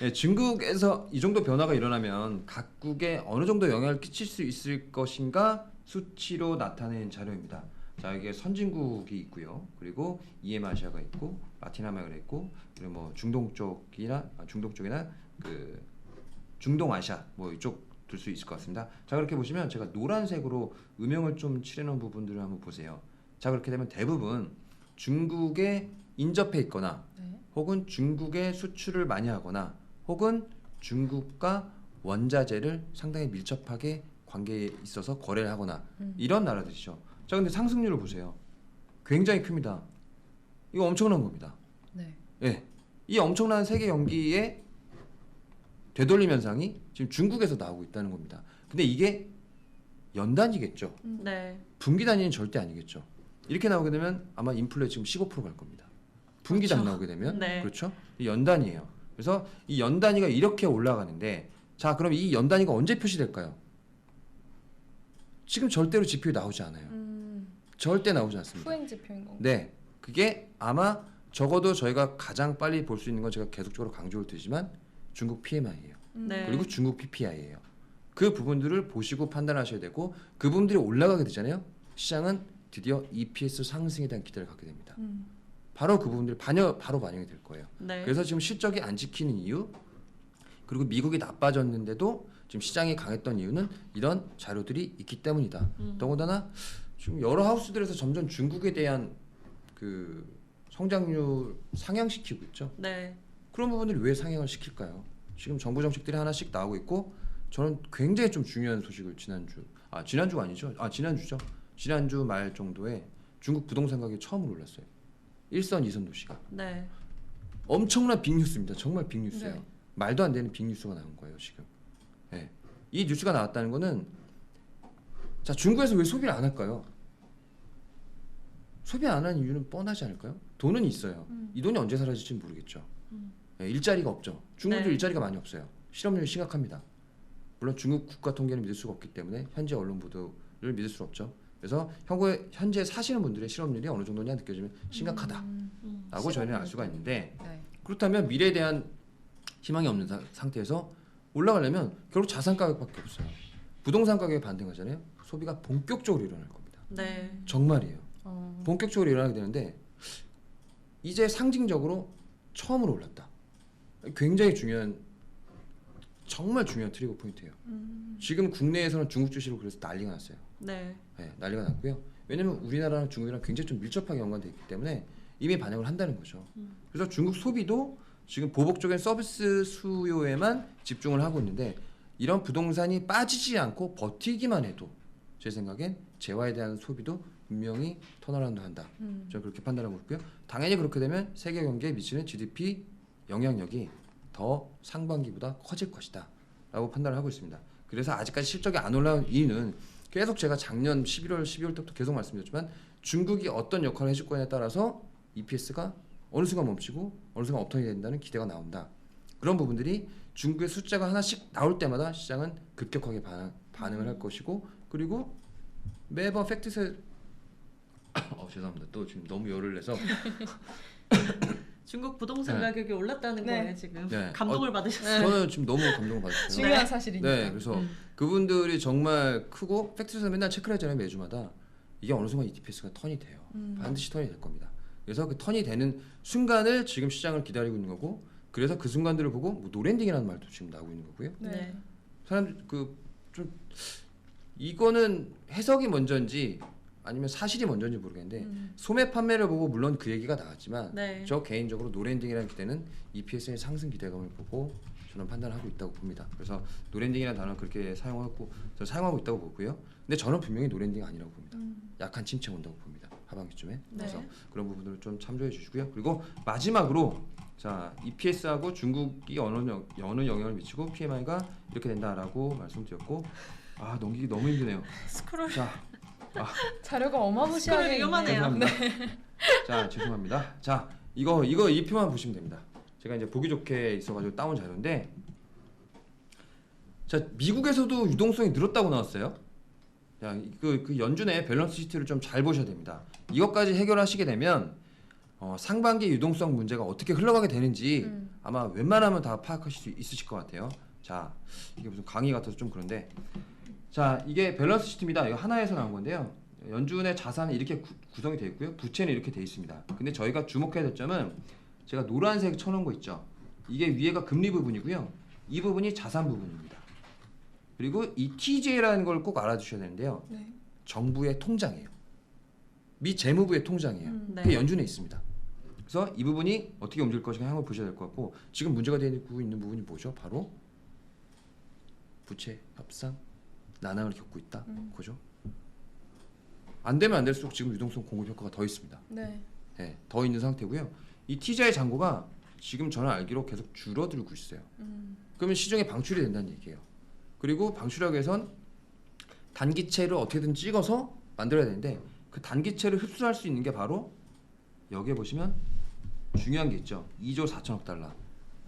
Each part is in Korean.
예, 중국에서 이 정도 변화가 일어나면 각국에 어느 정도 영향을 끼칠 수 있을 것인가 수치로 나타낸 자료입니다. 자, 이게 선진국이 있고요. 그리고 EM아시아가 있고 라틴 아메리카가 있고 그리고 뭐 중동 쪽이나 그 중동 아시아 뭐 이쪽 둘 수 있을 것 같습니다. 자, 그렇게 보시면 제가 노란색으로 음영을 좀 칠해놓은 부분들을 한번 보세요. 자, 그렇게 되면 대부분 중국에 인접해 있거나 네. 혹은 중국에 수출을 많이 하거나 혹은 중국과 원자재를 상당히 밀접하게 관계에 있어서 거래를 하거나 이런 나라들이죠. 자, 근데 상승률을 보세요. 굉장히 큽니다. 이거 엄청난 겁니다. 네. 예. 이 엄청난 세계 경기의 되돌림 현상이 지금 중국에서 나오고 있다는 겁니다. 근데 이게 연단이겠죠. 네. 분기 단위는 절대 아니겠죠. 이렇게 나오게 되면 아마 인플레 지금 15%갈 겁니다. 분기당 그렇죠. 나오게 되면 네. 그렇죠. 이 연단이에요. 그래서 이 연단위가 이렇게 올라가는데 자, 그럼 이 연단위가 언제 표시될까요? 지금 절대로 지표에 나오지 않아요. 절대 나오지 않습니다. 후행 지표인 건가요? 네, 그게 아마 적어도 저희가 가장 빨리 볼 수 있는 건 제가 계속적으로 강조를 드리지만 중국 PMI예요. 네. 그리고 중국 PPI예요. 그 부분들을 보시고 판단하셔야 되고 그 부분들이 올라가게 되잖아요. 시장은 드디어 EPS 상승에 대한 기대를 갖게 됩니다. 바로 그 부분들이 바로 반영이 될 거예요. 네. 그래서 지금 실적이 안 지키는 이유, 그리고 미국이 나빠졌는데도 지금 시장이 강했던 이유는 이런 자료들이 있기 때문이다. 더군다나 지금 여러 하우스들에서 점점 중국에 대한 그 성장률 상향시키고 있죠. 네. 그런 부분들이 왜 상향을 시킬까요? 지금 정부 정책들이 하나씩 나오고 있고 저는 굉장히 좀 중요한 소식을 지난주가 아니죠. 지난주죠. 지난주 말 정도에 중국 부동산 가격이 처음으로 올랐어요. 1선, 2선 도시가. 네. 엄청난 빅뉴스입니다. 정말 빅뉴스예요. 네. 말도 안 되는 빅뉴스가 나온 거예요, 지금. 네. 이 뉴스가 나왔다는 거는 자, 중국에서 왜 소비를 안 할까요? 소비 안 하는 이유는 뻔하지 않을까요? 돈은 있어요. 이 돈이 언제 사라질지는 모르겠죠. 네, 일자리가 없죠. 중국도 네. 일자리가 많이 없어요. 실업률이 심각합니다. 물론 중국 국가 통계는 믿을 수가 없기 때문에 현재 언론 보도를 믿을 수 없죠. 그래서 현재 사시는 분들의 실업률이 어느 정도냐 느껴지면 심각하다라고 저희는 알 수가 있는데 네. 그렇다면 미래에 대한 희망이 없는 상태에서 올라가려면 결국 자산 가격밖에 없어요. 부동산 가격이 반등하잖아요. 소비가 본격적으로 일어날 겁니다. 네. 정말이에요. 어. 본격적으로 일어나게 되는데 이제 상징적으로 처음으로 올랐다. 굉장히 정말 중요한 트리거 포인트예요. 지금 국내에서는 중국 주식으로 그래서 난리가 났어요. 네. 네, 난리가 났고요. 왜냐면 우리나라랑 중국이랑 굉장히 좀 밀접하게 연관되어 있기 때문에 이미 반영을 한다는 거죠. 그래서 중국 소비도 지금 보복적인 서비스 수요에만 집중을 하고 있는데 이런 부동산이 빠지지 않고 버티기만 해도 제 생각엔 재화에 대한 소비도 분명히 턴어라운드 한다. 저는 그렇게 판단하고 있고요. 당연히 그렇게 되면 세계 경제에 미치는 GDP 영향력이 더 상반기보다 커질 것이다 라고 판단을 하고 있습니다. 그래서 아직까지 실적이 안 올라온 이유는 계속 제가 작년 11월, 12월 때부터 계속 말씀드렸지만 중국이 어떤 역할을 해줄 거냐에 따라서 EPS가 어느 순간 멈추고 어느 순간 업턴이 된다는 기대가 나온다. 그런 부분들이 중국의 숫자가 하나씩 나올 때마다 시장은 급격하게 반응을 할 것이고 그리고 매번 팩트셋 죄송합니다. 또 지금 너무 열을 내서 중국 부동산 네. 가격이 올랐다는 네. 거예요, 지금. 네. 감동을 받으셨어요. 저는 지금 너무 감동을 받았어요. 중요한 네. 사실이니까. 네, 그래서 그분들이 정말 크고 팩트에서 맨날 체크를 하잖아요, 매주마다. 이게 어느 순간 EPS가 턴이 돼요. 반드시 턴이 될 겁니다. 그래서 그 턴이 되는 순간을 지금 시장을 기다리고 있는 거고, 그래서 그 순간들을 보고 뭐 노랜딩이라는 말도 지금 나오고 있는 거고요. 네. 사람 좀 이거는 해석이 먼저인지 아니면 사실이 먼저인지 모르겠는데 소매 판매를 보고 물론 그 얘기가 나왔지만 네. 저 개인적으로 노랜딩이라는 기대는 EPS의 상승 기대감을 보고 저는 판단하고 있다고 봅니다. 그래서 노랜딩이라는 단어 그렇게 사용하고 있다고 보고요. 근데 저는 분명히 노랜딩 아니라고 봅니다. 약한 침체 온다고 봅니다. 하반기쯤에. 그래서 네. 그런 부분들을 좀 참조해 주시고요. 그리고 마지막으로 자 EPS하고 중국이 어느 영향을 미치고 PMI가 이렇게 된다라고 말씀드렸고 넘기기 너무 힘드네요. 스크롤. 자, 자료가 어마무시하게 스크롤 위험하네요. 있네요. 죄송합니다. 자, 죄송합니다. 자, 이거 이 표만 보시면 됩니다. 제가 이제 보기 좋게 있어가지고 따온 자료인데, 자, 미국에서도 유동성이 늘었다고 나왔어요. 자, 그 연준의 밸런스 시트를 좀 잘 보셔야 됩니다. 이것까지 해결하시게 되면 상반기 유동성 문제가 어떻게 흘러가게 되는지 아마 웬만하면 다 파악하실 수 있으실 것 같아요. 자, 이게 무슨 강의 같아서 좀 그런데, 자, 이게 밸런스 시트입니다. 이거 하나에서 나온 건데요. 연준의 자산은 이렇게 구성이 되어 있고요. 부채는 이렇게 되어 있습니다. 근데 저희가 주목해야 될 점은 제가 노란색 쳐놓은 거 있죠. 이게 위에가 금리 부분이고요. 이 부분이 자산 부분입니다. 그리고 이 TJ라는 걸 꼭 알아두셔야 되는데요. 네. 정부의 통장이에요. 미 재무부의 통장이에요. 네. 그게 연준에 있습니다. 그래서 이 부분이 어떻게 움직일 것인가 향을 보셔야 될 것 같고, 지금 문제가 되고 있는 부분이 뭐죠? 바로 부채 협상 난항을 겪고 있다. 그죠? 안 되면 안 될수록 지금 유동성 공급 효과가 더 있습니다. 네. 네, 더 있는 상태고요. 이 TJ 잔고가 지금 저는 알기로 계속 줄어들고 있어요. 그러면 시중에 방출이 된다는 얘기예요. 그리고 방출하기 위해선 단기채를 어떻게든 찍어서 만들어야 되는데, 그 단기채를 흡수할 수 있는 게 바로 여기에 보시면 중요한 게 있죠. 2조 4천억 달러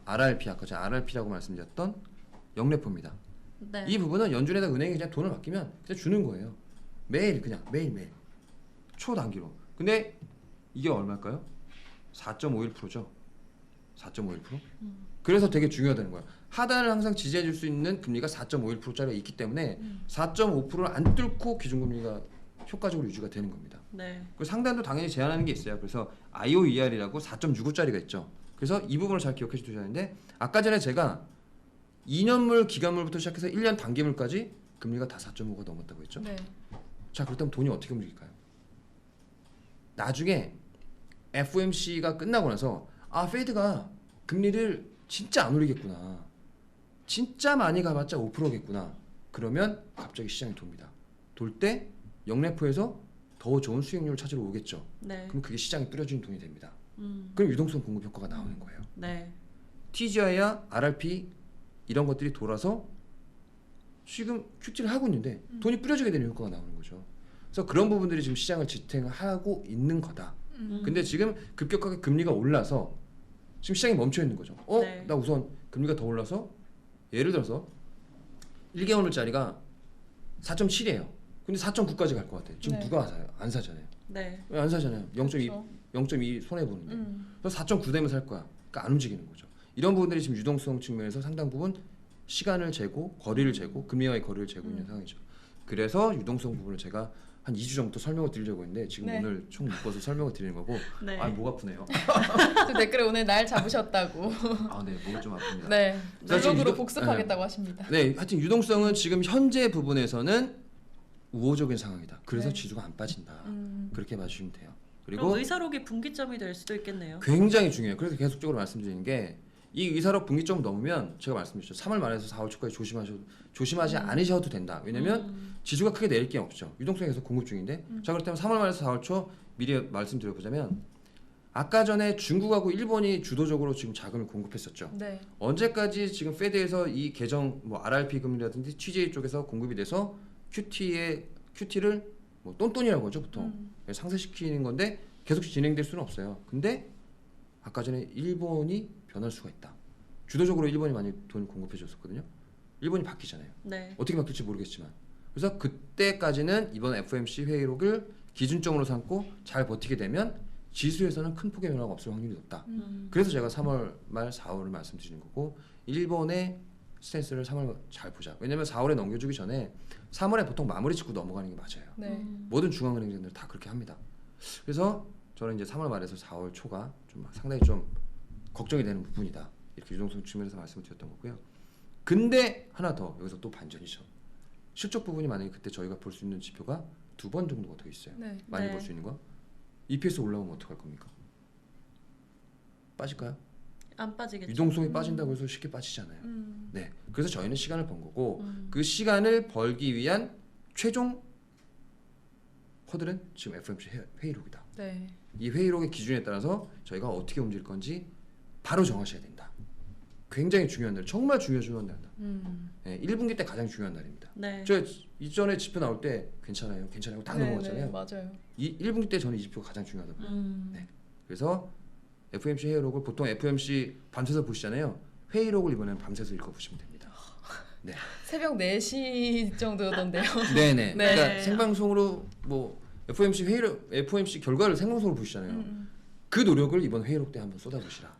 RRP, 아까 제가 RRP라고 말씀드렸던 영래포입니다. 네. 이 부분은 연준에다 은행에 그냥 돈을 맡기면 그냥 주는 거예요. 매일 그냥 매일 초단기로. 근데 이게 얼마일까요? 4.51%죠. 4.51%? 그래서 되게 중요하다는 거예요. 하단을 항상 지지해 줄 수 있는 금리가 4.51%짜리가 있기 때문에 4.5%를 안 뚫고 기준금리가 효과적으로 유지가 되는 겁니다. 네. 그 상단도 당연히 제한하는 게 있어요. 그래서 IOER이라고 4.65짜리가 있죠. 그래서 이 부분을 잘 기억해 주셔야 하는데, 아까 전에 제가 2년물 기간물부터 시작해서 1년 단기물까지 금리가 다 4.5가 넘었다고 했죠. 네. 자, 그렇다면 돈이 어떻게 움직일까요? 나중에 FOMC가 끝나고 나서 페드가 금리를 진짜 안 올리겠구나, 진짜 많이 가봤자 5%겠구나, 그러면 갑자기 시장이 돕니다. 돌 때 영래포에서 더 좋은 수익률을 찾으러 오겠죠. 네. 그럼 그게 시장에 뿌려지는 돈이 됩니다. 그럼 유동성 공급 효과가 나오는 거예요. 네. TGI야 RRP 이런 것들이 돌아서 지금 큐티를 하고 있는데 돈이 뿌려지게 되는 효과가 나오는 거죠. 그래서 그런 부분들이 지금 시장을 지탱하고 있는 거다. 근데 지금 급격하게 금리가 올라서 지금 시장이 멈춰 있는 거죠. 네. 나 우선 금리가 더 올라서 예를 들어서 1개월짜리가 4.7이에요. 근데 4.9까지 갈 것 같아요. 지금 네. 누가 사요? 안 사잖아요. 네. 왜 안 사잖아요. 0.2 그렇죠. 0.2 손해 보는데. 그래서 4.9 되면 살 거야. 그러니까 안 움직이는 거죠. 이런 부분들이 지금 유동성 측면에서 상당 부분 시간을 재고 거리를 재고 금리와의 거리를 재고 있는 상황이죠. 그래서 유동성 부분을 제가 한 2주 전부터 설명을 드리려고 했는데 지금 네. 오늘 총 묶어서 설명을 드리는 거고. 네. 목 아프네요. 또 댓글에 오늘 날 잡으셨다고. 네, 목이 좀 아픕니다. 네. 자, 지금 노력으로 유동- 복습하겠다고 하십니다. 네, 하여튼 유동성은 지금 현재 부분에서는 우호적인 상황이다. 그래서 네. 지수가 안 빠진다. 그렇게 봐주시면 돼요. 그럼 그리고 의사록이 분기점이 될 수도 있겠네요. 굉장히 중요해요. 그래서 계속적으로 말씀드리는 게, 이 의사록 분기점 넘으면 제가 말씀드렸죠. 3월 말에서 4월 초까지 조심하지 않으셔도 된다. 왜냐면 지수가 크게 내릴 게 없죠. 유동성이 계속 공급 중인데. 자, 그렇다면 3월 말에서 4월 초 미리 말씀드려보자면, 아까 전에 중국하고 일본이 주도적으로 지금 자금을 공급했었죠. 네. 언제까지 지금 페드에서 이 계정 RRP 금리라든지 TJ 쪽에서 공급이 돼서 QT를 뭐 똔똔이라고 하죠, 보통. 상쇄시키는 건데 계속 진행될 수는 없어요. 근데 아까 전에 일본이 변할 수가 있다. 주도적으로 일본이 많이 돈을 공급해 줬었거든요. 일본이 바뀌잖아요. 네. 어떻게 바뀔지 모르겠지만. 그래서 그때까지는 이번 FOMC 회의록을 기준점으로 삼고 잘 버티게 되면 지수에서는 큰 폭의 변화가 없을 확률이 높다. 그래서 제가 3월 말 4월을 말씀드리는 거고, 일본의 스탠스를 3월 잘 보자. 왜냐면 4월에 넘겨주기 전에 3월에 보통 마무리 짓고 넘어가는 게 맞아요. 네. 모든 중앙은행들 다 그렇게 합니다. 그래서 저는 이제 3월 말에서 4월 초가 좀 상당히 좀 걱정이 되는 부분이다. 이렇게 유동성 측면에서 말씀을 드렸던 거고요. 근데 하나 더, 여기서 또 반전이죠. 실적 부분이 만약에 그때 저희가 볼 수 있는 지표가 2번 정도가 더 있어요. 네. 많이 네. 볼 수 있는 거. EPS 올라오면 어떡할 겁니까? 빠질까요? 안 빠지겠죠. 유동성이 빠진다고 해서 쉽게 빠지잖아요. 음. 네, 그래서 저희는 시간을 번 거고, 그 시간을 벌기 위한 최종 허들은 지금 FOMC 회의록이다. 네. 이 회의록의 기준에 따라서 저희가 어떻게 움직일 건지 바로 정하셔야 된다. 굉장히 중요한 날, 정말 중요한 날이다. 네, 1분기 때 가장 중요한 날입니다. 네. 저 이전에 지표 나올 때 괜찮아요 다 네, 넘어갔잖아요. 네, 맞아요. 이 1분기 때 저는 이 지표가 가장 중요하다고. 음. 그래서 FOMC 회의록을 보통 FOMC 밤새서 보시잖아요. 회의록을 이번에는 밤새서 읽어보시면 됩니다. 네. 새벽 4시 정도였던데요. 네네. 네. 그러니까 생방송으로 뭐 FOMC 결과를 생방송으로 보시잖아요. 그 노력을 이번 회의록 때 한번 쏟아보시라.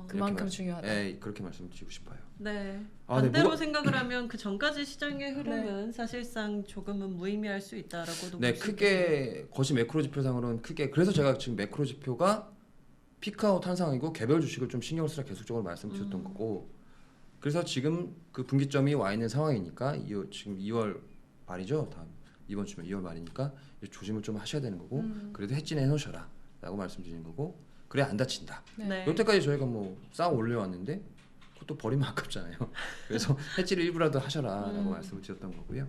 그만큼 이렇게 중요하다. 그렇게 말씀드리고 싶어요. 네. 아, 네, 반대로 뭐가- 생각을 하면 그 전까지 시장의 흐름은 사실상 조금은 무의미할 수 있다라고도 네, 볼수 크게 거시 매크로 지표상으로는 크게 그래서 제가 지금 매크로 지표가 피크아웃 한 상황이고 개별 주식을 좀 신경을 쓰라 계속적으로 말씀드렸던 거고 그래서 지금 그 분기점이 와 있는 상황이니까 지금 2월 말이죠. 다음 이번 주면 2월 말이니까 이제 조심을 좀 하셔야 되는 거고 그래도 해지는 해놓으셔라라고 말씀드리는 거고 그래 안 다친다. 네. 여태까지 저희가 뭐 쌓아 올려왔는데 그것도 버리면 아깝잖아요. 그래서 해지를 일부라도 하셔라라고 말씀을 드렸던 거고요.